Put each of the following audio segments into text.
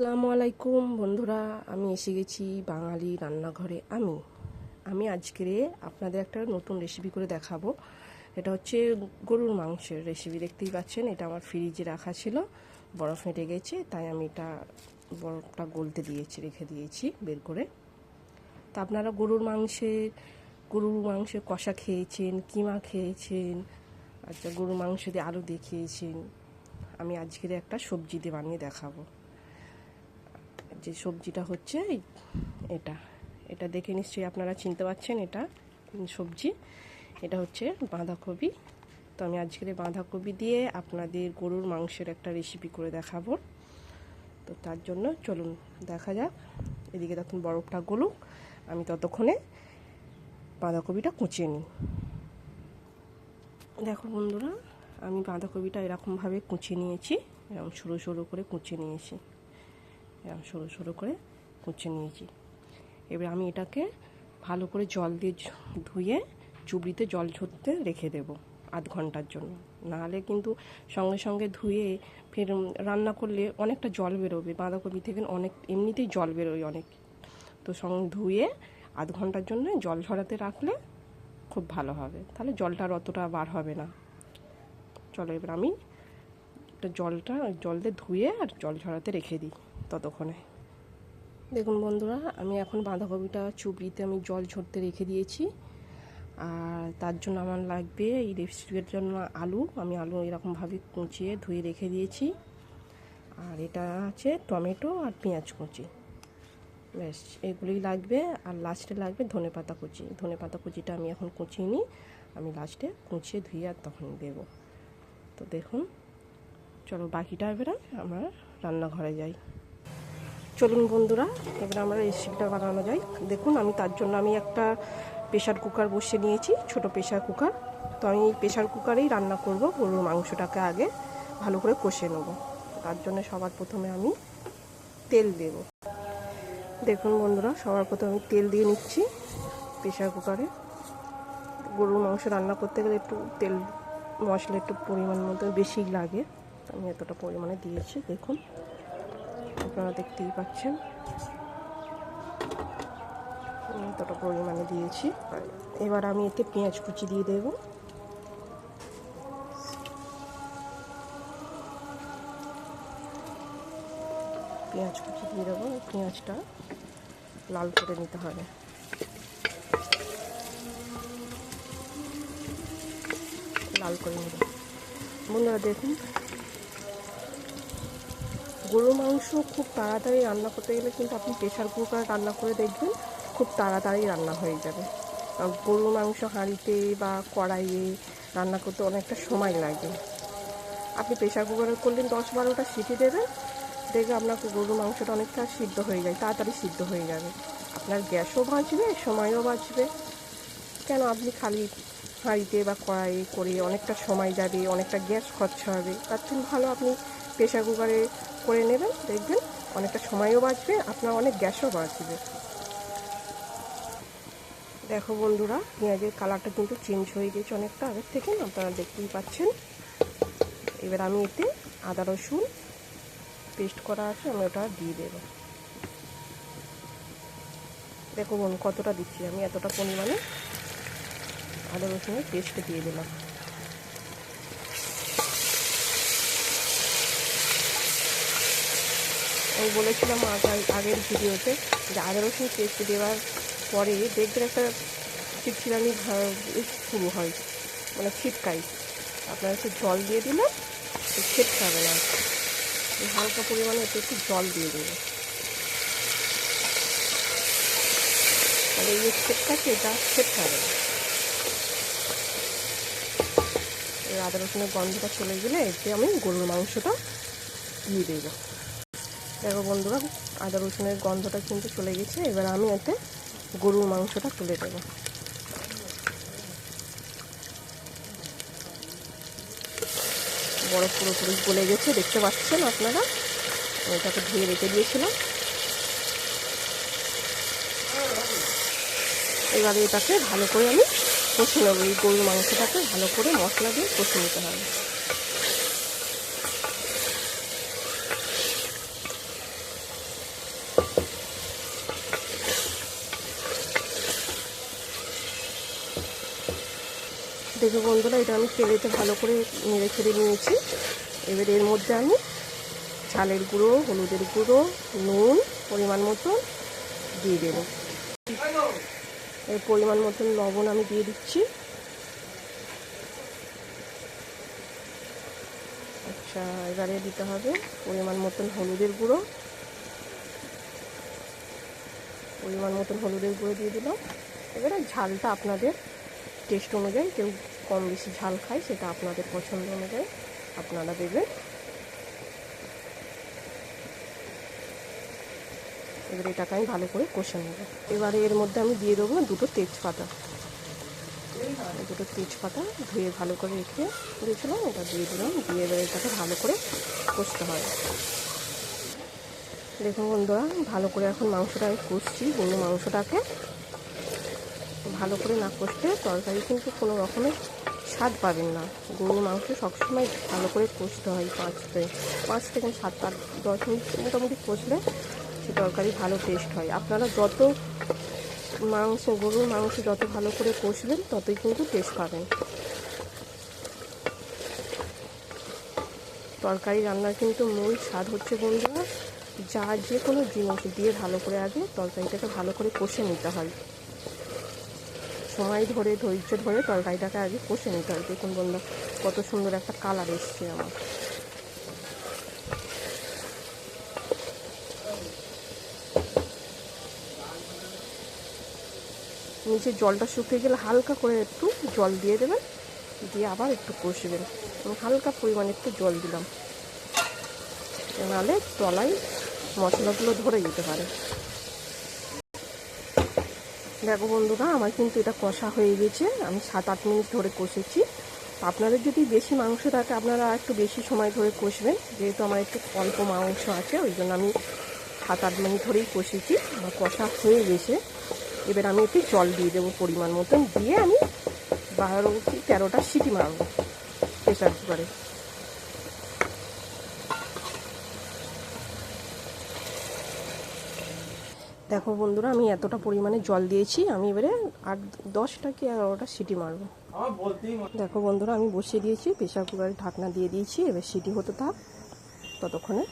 আসসালামু আলাইকুম বন্ধুরা, আমি এসে গেছি বাঙালি রান্নাঘরে। আমি আজকে আপনাদের একটা নতুন রেসিপি করে দেখাবো। এটা হচ্ছে গরুর মাংসের রেসিপি। দেখতেই পাচ্ছেন, এটা আমার ফ্রিজে রাখা ছিল, বরফ ফেটে গেছে, তাই আমি এটা বরফটা গলতে রেখে দিয়েছি বের করে। তা আপনারা গরুর মাংসের কষা খেয়েছেন, কিমা খেয়েছেন, আচ্ছা গরুর মাংস দিয়ে আলু দিয়ে খেয়েছেন। আমি আজকের একটা সবজি দিয়ে বানিয়ে দেখাবো। যে সবজিটা হচ্ছে এটা এটা দেখে নিশ্চয়ই আপনারা চিনতে পারছেন এটা সবজি। এটা হচ্ছে বাঁধাকপি। তো আমি আজকের বাঁধাকপি দিয়ে আপনাদের গরুর মাংসের একটা রেসিপি করে দেখাবো। তো তার জন্য চলুন দেখা যাক। এদিকে তখন বরফটা গলুক, আমি ততক্ষণে বাঁধাকপিটা কুচিয়ে নিই। দেখো বন্ধুরা, আমি বাঁধাকপিটা এরকমভাবে কুচিয়ে নিয়েছি, এরকম সরু সরু করে কুচিয়ে নিয়েছি, এরকম সরু সরু করে কুচিয়ে নিয়েছি। এবার আমি এটাকে ভালো করে জল দিয়ে ধুয়ে চুবড়িতে জল ঝরতে রেখে দেব আধ ঘন্টার জন্য। নাহলে কিন্তু সঙ্গে সঙ্গে ধুয়ে ফের রান্না করলে অনেকটা জল বেরোবে, বাঁধাকপি থেকে অনেক এমনিতেই জল বেরোয় অনেক। তো সঙ্গে ধুয়ে আধ ঘন্টার জন্য জল ঝরাতে রাখলে খুব ভালো হবে, তাহলে জলটা আর অতটা বার হবে না। চলো এবার আমি জল দিয়ে ধুয়ে আর জল ঝরাতে রেখে দিই ততক্ষণে। দেখুন বন্ধুরা, আমি এখন বাঁধাকপিটা চুবড়িতে আমি জল ঝরতে রেখে দিয়েছি। আর তার জন্য আমার লাগবে এই রেসিপির জন্য আমি আলু এরকমভাবে কুচিয়ে ধুয়ে রেখে দিয়েছি। আর এটা আছে টমেটো আর পেঁয়াজ কুচি, ব্যাস এগুলোই লাগবে। আর লাস্টে লাগবে ধনেপাতা কুচিটা আমি এখন কুচিয়ে নিই, আমি লাস্টে কুচিয়ে ধুয়ে আর তখন দেব। তো দেখুন, চলো বাকিটা এবারে আমরা রান্নাঘরে যাই। চলুন বন্ধুরা, এবার আমরা রেসিপিটা বানানো যায়। দেখুন, তার জন্য আমি একটা প্রেশার কুকার বসিয়ে নিয়েছি, ছোট প্রেশার কুকার। তো আমি এই প্রেশার কুকারেই রান্না করব। গরুর মাংসটাকে আগে ভালো করে কষে নেব। তার জন্য সবার প্রথমে আমি তেল দেব। দেখুন বন্ধুরা, সবার প্রথমে আমি তেল দিয়ে নিচ্ছি প্রেশার কুকারে। গরুর মাংস রান্না করতে গেলে একটু তেল মশলা একটু পরিমাণ মতো বেশি লাগে, আমি এতটা পরিমাণে দিয়েছি। দেখুন, আপনারা দেখতেই পাচ্ছেন এতটা পরিমাণে দিয়েছি। এবার আমি এতে পেঁয়াজ কুচি দিয়ে দেব। পেঁয়াজ কুচি দিয়ে দেবো, পেঁয়াজটা লাল করে নিতে হবে। লাল করে নেব বন্ধুরা। দেখুন, গরুর মাংস খুব তাড়াতাড়ি রান্না করতে গেলে কিন্তু আপনি প্রেশার কুকারে রান্না করে দেখবেন, খুব তাড়াতাড়ি রান্না হয়ে যাবে। গরুর মাংস হাঁড়িতে বা কড়াইয়ে রান্না করতে অনেকটা সময় লাগে। আপনি প্রেশার কুকারে করলেন 10-12টা সিটি দেবেন, দেখবে আপনার গরুর মাংসটা অনেকটা সিদ্ধ হয়ে যায়, তাড়াতাড়ি সিদ্ধ হয়ে যাবে। আপনার গ্যাসও বাঁচবে, সময়ও বাঁচবে। কেন আপনি খালি হাঁড়িতে বা কড়াইয়ে করে অনেকটা সময় যাবে, অনেকটা গ্যাস খরচা হবে। তার থেকে ভালো আপনি প্রেশার কুকারে করে নেবেন, দেখবেন অনেকটা সময়ও বাঁচবে, আপনার অনেক গ্যাসও বাঁচবে। দেখো বন্ধুরা, পেঁয়াজের কালারটা কিন্তু চেঞ্জ হয়ে গেছে অনেকটা আগের থেকে, আপনারা দেখতেই পাচ্ছেন। এবার আমি এতে আদা রসুন পেস্ট করা আছে, আমি ওটা দিয়ে দেব। দেখো বোন, কতটা দিচ্ছি আমি, এতটা পরিমাণে আদা রসুনের পেস্ট দিয়ে দিলাম। আমি বলেছিলাম আগের ভিডিওতে যে আদা রসুন পেস্ট দেওয়ার পরে দেখবেন একটা চিটচিটানি শুরু হয়, মানে ছিটকাই। আপনারা একটু জল দিয়ে দিলে ছিটকাবে না, হালকা পরিমাণে একটু জল দিয়ে দেবে, তাহলে এই ছিটকাছে, এটা ছিটকাবে না। আদা রসুনের গন্ধটা চলে গেলে এতে আমি গরুর মাংসটা দিয়ে দেব। দেখো বন্ধুরা, আদা রসুনের গন্ধটা কিন্তু চলে গেছে। এবার আমি এতে গরুর মাংসটা তুলে দেব। বরফ পুরোপুরি গলে গেছে, দেখতে পাচ্ছেন আপনারা। ওইটাকে ধুয়ে রেখে দিয়েছিলাম। এবারে এটাকে ভালো করে আমি কষে নেব। এই গরুর মাংসটাকে ভালো করে মশলা দিয়ে কষে নিতে হবে। দেখো বন্ধুরা, এটা আমি তেলেতে ভালো করে নেড়ে ছেড়ে নিয়েছি। এবার এর মধ্যে আমি ঝালের গুঁড়ো, হলুদের গুঁড়ো, নুন পরিমাণ মতো দিয়ে দেব। এর পরিমাণ মতন লবণ আমি দিয়ে দিচ্ছি। আচ্ছা, এবারে দিতে হবে পরিমাণ মতন হলুদের গুঁড়ো। দিয়ে দিলাম। এবারে ঝালটা আপনাদের টেস্ট অনুযায়ী, কেউ কম বেশি ঝাল খায় সেটা আপনাদের পছন্দ অনুযায়ী আপনারা দেবেন। এবারে এটাকে আমি ভালো করে কষে নেব। এবারে এর মধ্যে আমি দিয়ে দেবো দুটো তেজপাতা ধুয়ে ভালো করে রেখে দিয়েছিলাম, এটা দিয়ে দিলাম। দিয়ে এবারে এটাকে ভালো করে কষতে হয়। দেখুন বন্ধুরা, ভালো করে এখন মাংসটা আমি কষছি। গরুর মাংসটাকে ভালো করে না কষলে তরকারি কিন্তু কোনো রকমের স্বাদ পাবেন না। গরুর মাংস সবসময় ভালো করে কষতে হয়। 5 থেকে 7-10 মিনিট মোটামুটি কষলে সে তরকারি ভালো টেস্ট হয়। আপনারা যত গরুর মাংস যত ভালো করে কষবেন ততই কিন্তু টেস্ট পাবেন। তরকারি রান্নার কিন্তু মূল স্বাদ হচ্ছে বন্ধুরা, যে কোনো জিনিস দিয়ে ভালো করে আগে তরকারিটাকে ভালো করে কষে নিতে হয়। সময় ধরে, ধৈর্য ধরে তরকারিটাকে আগে কষে নিতে হয়। দেখুন বন্ধুরা, কত সুন্দর একটা কালার এসছে আমার। নিচে জলটা শুকিয়ে গেলে হালকা করে একটু জল দিয়ে দেবেন, দিয়ে আবার একটু কষবেন। হালকা পরিমাণে একটু জল দিলাম, নাহলে তলায় মশলাগুলো ধরে যেতে পারে। দেখো বন্ধুরা, আমার কিন্তু এটা কষা হয়ে গেছে। আমি 7-8 মিনিট ধরে কষেছি। আপনাদের যদি বেশি মাংস থাকে আপনারা একটু বেশি সময় ধরে কষবেন। যেহেতু আমার একটু অল্প মাংস আছে, ওই জন্য আমি 7-8 মিনিট ধরেই কষেছি। আমার কষা হয়ে গেছে। এবার আমি একটু জল দিয়ে দেবো পরিমাণ মতন, দিয়ে আমি 12-13টা সিটি মারবো প্রেসার কুকারে। দেখো বন্ধুরা, আমি এতটা পরিমাণে জল দিয়েছি। আমি এবারে 10টা কি 11টা সিটি মারবো। দেখো বন্ধুরা, আমি বসিয়ে দিয়েছি প্রেসার কুকারে, ঢাকনা দিয়ে দিয়েছি। এবার সিটি হতে থাক ততক্ষণে।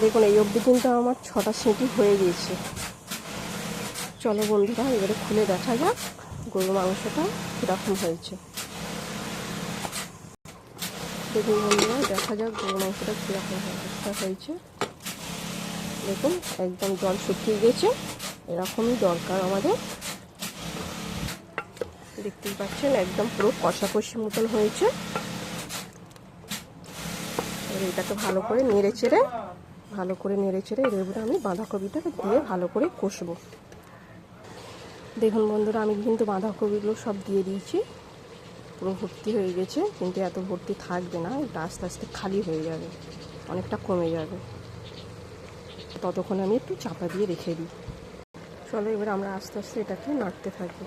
দেখুন এই অবধি কিন্তু আমার 6টা সিটি হয়ে গিয়েছে। চলো বন্ধুরা, এবারে খুলে দেখা যাক গরুর মাংসটা কীরকম হয়েছে। দেখুন বন্ধুরা, দেখা যাক গরুর মাংসটা কীরকম হয়েছে। দেখুন একদম জল শুকিয়ে গেছে, এরকমই দরকার আমাদের। দেখতেই পাচ্ছেন একদম পুরো কষাকষি মতন হয়েছে। এবার এটাকে ভালো করে নেড়ে চেড়ে এর আমি বাঁধাকপিটাকে দিয়ে ভালো করে কষবো। দেখুন বন্ধুরা, আমি কিন্তু বাঁধাকপিগুলো সব দিয়ে দিয়েছি, পুরো ভর্তি হয়ে গেছে। কিন্তু এত ভর্তি থাকবে না, এটা আস্তে আস্তে খালি হয়ে যাবে, অনেকটা কমে যাবে। ততক্ষণ আমি একটু চাপা দিয়ে রেখে দিই। চলো এবার আমরা আস্তে আস্তে এটাকে নাড়তে থাকি।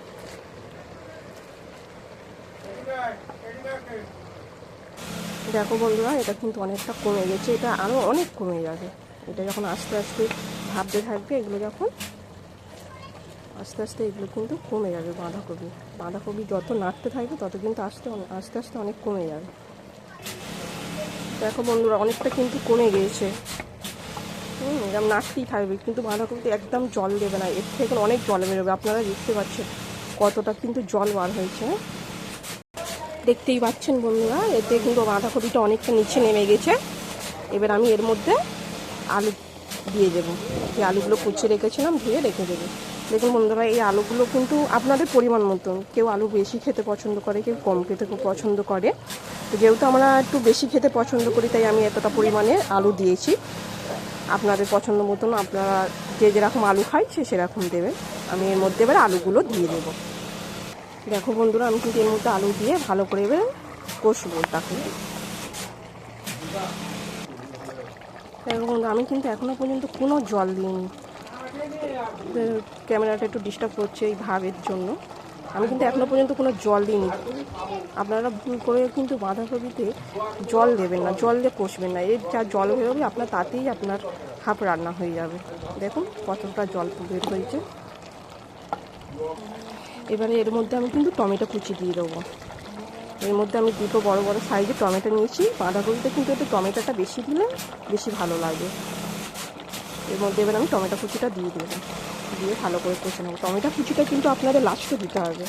দেখো বন্ধুরা, এটা কিন্তু অনেকটা কমে গেছে, এটা আরও অনেক কমে যাবে। এটা যখন আস্তে আস্তে ভাবতে থাকবে, এগুলো যখন আস্তে আস্তে এগুলো কিন্তু কমে যাবে। বাঁধাকপি যত নাড়তে থাকবে তত কিন্তু আস্তে আস্তে অনেক কমে যাবে। দেখো বন্ধুরা, অনেকটা কিন্তু কমে গিয়েছে। এরকম নাড়তেই থাকবে, কিন্তু বাঁধাকপিতে একদম জল দেবে না, এর থেকে অনেক জল বেরোবে। আপনারা দেখতে পাচ্ছেন কতটা কিন্তু জল বার হয়েছে। দেখতেই পাচ্ছেন বন্ধুরা, এতে কিন্তু বাঁধাকপিটা অনেকটা নিচে নেমে গেছে। এবার আমি এর মধ্যে আলু দিয়ে দেবো, যে আলুগুলো কুচিয়ে রেখেছিলাম ধুয়ে রেখে দেবো। দেখুন বন্ধুরা, এই আলুগুলো কিন্তু আপনাদের পরিমাণ মতন, কেউ আলু বেশি খেতে পছন্দ করে, কেউ কম খেতে পছন্দ করে। তো যেহেতু আমরা একটু বেশি খেতে পছন্দ করি, তাই আমি এতটা পরিমাণে আলু দিয়েছি। আপনাদের পছন্দ মতন আপনারা যে যেরকম আলু খাই সেরকম দেবেন। আমি এর মধ্যে এবার আলুগুলো দিয়ে দেবো। দেখো বন্ধুরা, আমি কিন্তু এর মধ্যে আলু দিয়ে ভালো করে এবার কষবো তাকে। দেখো বন্ধু, আমি কিন্তু এখনও পর্যন্ত কোনো জল দিইনি। ক্যামেরাটা একটু ডিস্টার্ব করছে এই ভাবের জন্য। আমি কিন্তু এখনও পর্যন্ত কোনো জল দিইনি। আপনারা ভুল করে কিন্তু বাঁধাকপিতে জল দেবেন না, জল দিয়ে কষবেন না। এর যা জল বেরোবে আপনার তাতেই আপনার হাফ রান্না হয়ে যাবে। দেখুন কতটা জল বের হয়েছে। এবারে এর মধ্যে আমি কিন্তু টমেটো কুচি দিয়ে দেবো। এর মধ্যে আমি দুটো বড় বড় সাইজে টমেটো নিয়েছি। বাঁধাকপিতে কিন্তু একটু টমেটোটা বেশি দিলে বেশি ভালো লাগে। এর মধ্যে এবার আমি টমেটো কুচিটা দিয়ে দেবো, দিয়ে ভালো করে কষে নেবো। টমেটো কুচিটা কিন্তু আপনাদের লাস্টে দিতে হবে,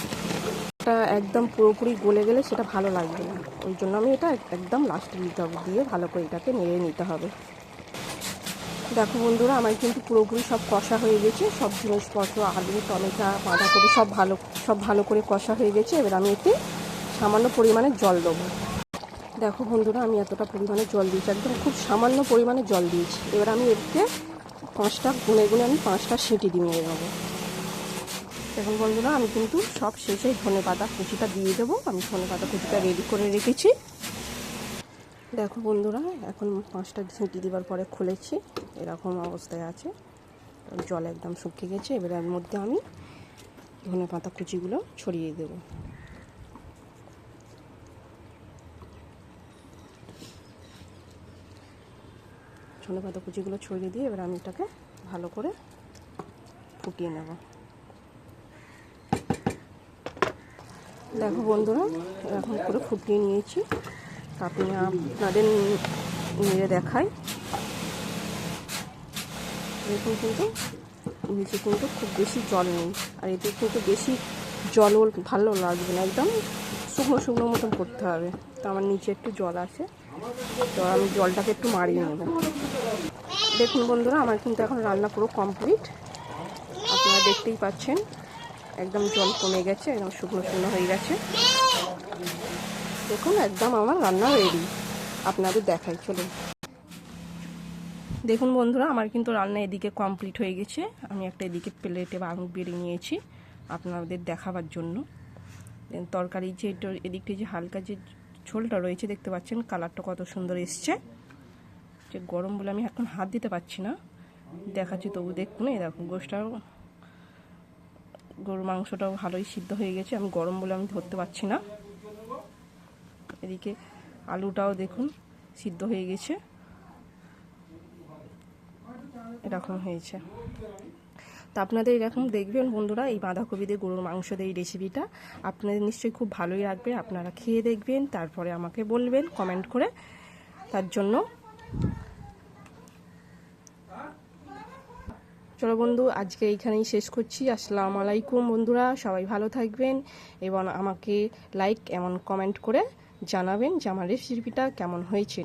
এটা একদম পুরোপুরি গলে গেলে সেটা ভালো লাগবে না, ওই জন্য আমি এটা একদম লাস্টে দিতে হবে, দিয়ে ভালো করে এটাকে নেড়ে নিতে হবে। দেখো বন্ধুরা, আমার কিন্তু পুরোপুরি সব কষা হয়ে গেছে, সব জিনিসপত্র আলু টমেটো বাঁধাকপি সব ভালো করে কষা হয়ে গেছে। এবার আমি এতে সামান্য পরিমাণে জল দেবো। দেখো বন্ধুরা, আমি এতটা পরিমাণে জল দিয়েছি, একদম খুব সামান্য পরিমাণে জল দিয়েছি। এবার আমি এতে 5টা গুনে আমি 5টা সিটি দিয়ে নেবো। এখন বন্ধুরা, আমি কিন্তু সব শেষে ধনেপাতা কুচিটা দিয়ে দেবো। আমি ধনেপাতা কুচিটা রেডি করে রেখেছি। দেখো বন্ধুরা, এখন 5টা সিটি দেওয়ার পরে খুলেছি, এরকম অবস্থায় আছে, জল একদম শুকিয়ে গেছে। এবার এর মধ্যে আমি ধনেপাতা কুচিগুলো ছড়িয়ে দেব। ধনেপাতা কুচিগুলো ছড়িয়ে দিয়ে এবার আমি এটাকে ভালো করে ফুটিয়ে নেব। দেখো বন্ধুরা, এরকম করে ফুটিয়ে নিয়েছি। আপনাদের নিয়ে দেখাই, দেখুন কিন্তু নিচে কিন্তু খুব বেশি জল নেই, আর এতে কিন্তু বেশি জলও ভালো লাগবে না, একদম শুকনো শুকনো মতন করতে হবে। তো আমার নিচে একটু জল আছে, তো আমি জলটাকে একটু মারিয়ে নেব। দেখুন বন্ধুরা, আমার কিন্তু এখন রান্না পুরো কমপ্লিট, আপনারা দেখতেই পাচ্ছেন একদম জল কমে গেছে, একদম শুকনো শুকনো হয়ে গেছে। দেখুন একদম আমার রান্না রেডি, আপনাদের দেখাই, চলুন। দেখুন বন্ধুরা, আমার কিন্তু রান্না এদিকে কমপ্লিট হয়ে গেছে। আমি একটা এদিকে প্লেটে বেরিয়ে নিয়েছি আপনাদের দেখাবার জন্য। তরকারি যে এদিকটা যে হালকা যে ঝোলটা রয়েছে দেখতে পাচ্ছেন, কালারটা কত সুন্দর এসছে। যে গরম বলে আমি এখন হাত দিতে পারছি না, দেখাচ্ছি তবু দেখুন। এই দেখুন গোশটাও, গরুর মাংসটাও ভালোই সিদ্ধ হয়ে গেছে, আমি গরম বলে আমি ধরতে পারছি না। এদিকে আলুটাও দেখুন সিদ্ধ হয়ে গেছে, এরকম হয়েছে। তো আপনাদের এরকম দেখবেন বন্ধুরা, এই বাঁধাকপি দিয়ে গরুর মাংস দিয়ে এই রেসিপিটা আপনাদের নিশ্চয়ই খুব ভালোই লাগবে। আপনারা খেয়ে দেখবেন, তারপরে আমাকে বলবেন কমেন্ট করে। তার জন্য চলো বন্ধু, আজকে এইখানেই শেষ করছি। আসসালামু আলাইকুম বন্ধুরা, সবাই ভালো থাকবেন এবং আমাকে লাইক এবং কমেন্ট করে জানাবেন যে আমার রেসিপিটা কেমন হয়েছে।